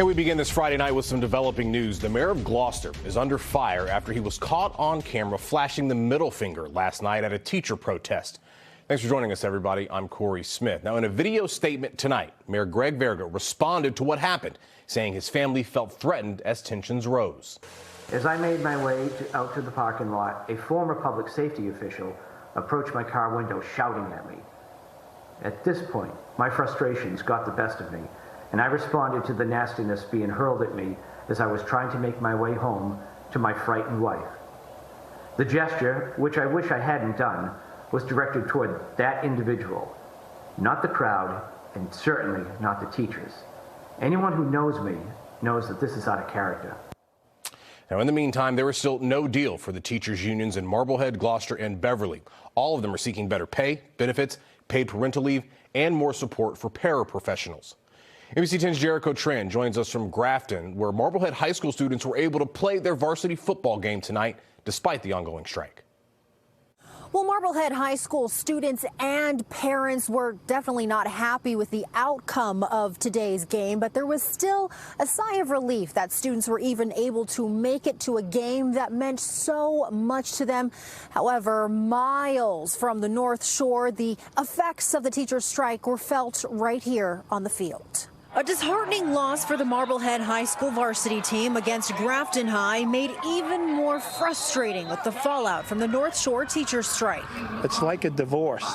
And we begin this Friday night with some developing news. The mayor of Gloucester is under fire after he was caught on camera flashing the middle finger last night at a teacher protest. Thanks for joining us, everybody. I'm Corey Smith. Now, in a video statement tonight, Mayor Greg Verga responded to what happened, saying his family felt threatened as tensions rose. As I made my way out to the parking lot, a former public safety official approached my car window shouting at me. At this point, my frustrations got the best of me, and I responded to the nastiness being hurled at me as I was trying to make my way home to my frightened wife. The gesture, which I wish I hadn't done, was directed toward that individual, not the crowd, and certainly not the teachers. Anyone who knows me knows that this is out of character. Now, in the meantime, there is still no deal for the teachers' unions in Marblehead, Gloucester, and Beverly. All of them are seeking better pay, benefits, paid parental leave, and more support for paraprofessionals. ABC 10's Jericho Tran joins us from Grafton, where Marblehead high school students were able to play their varsity football game tonight despite the ongoing strike. Well, Marblehead High School students and parents were definitely not happy with the outcome of today's game, but there was still a sigh of relief that students were even able to make it to a game that meant so much to them. However, miles from the North Shore, the effects of the teachers' strike were felt right here on the field. A disheartening loss for the Marblehead High School varsity team against Grafton High made even more frustrating with the fallout from the North Shore teachers' strike. It's like a divorce.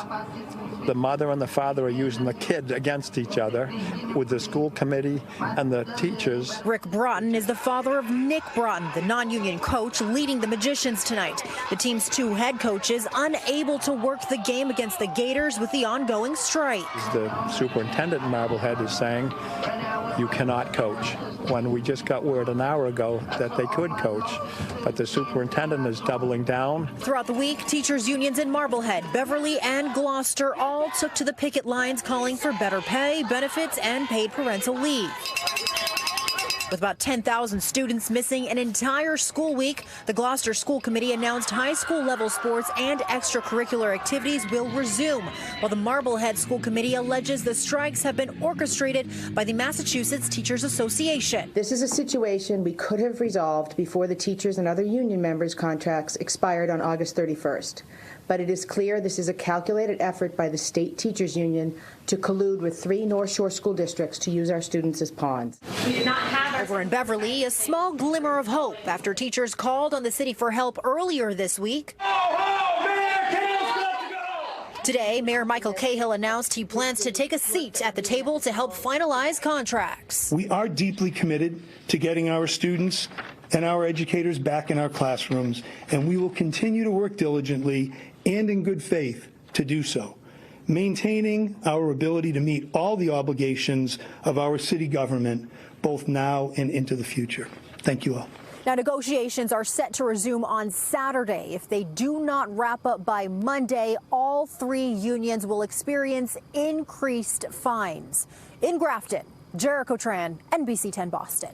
The mother and the father are using the kid against each other with the school committee and the teachers. Rick Broughton is the father of Nick Broughton, the non-union coach leading the Magicians tonight. The team's two head coaches unable to work the game against the Gators with the ongoing strike. The superintendent in Marblehead is saying you cannot coach, when we just got word an hour ago that they could coach, but the superintendent is doubling down. Throughout the week, teachers unions in Marblehead, Beverly, and Gloucester all took to the picket lines calling for better pay, benefits, and paid parental leave. With about 10,000 students missing an entire school week, the Gloucester School Committee announced high school level sports and extracurricular activities will resume, while the Marblehead School Committee alleges the strikes have been orchestrated by the Massachusetts Teachers Association. This is a situation we could have resolved before the teachers and other union members' contracts expired on August 31st. But it is clear this is a calculated effort by the state teachers union to collude with 3 North Shore school districts to use our students as pawns. We did not have over in Beverly a small glimmer of hope after teachers called on the city for help earlier this week. Today, Mayor Michael Cahill announced he plans to take a seat at the table to help finalize contracts. We are deeply committed to getting our students and our educators back in our classrooms, and we will continue to work diligently and in good faith to do so, maintaining our ability to meet all the obligations of our city government, both now and into the future. Thank you all. Now, negotiations are set to resume on Saturday. If they do not wrap up by Monday, all 3 unions will experience increased fines. In Grafton, Jericho Tran, NBC 10 Boston.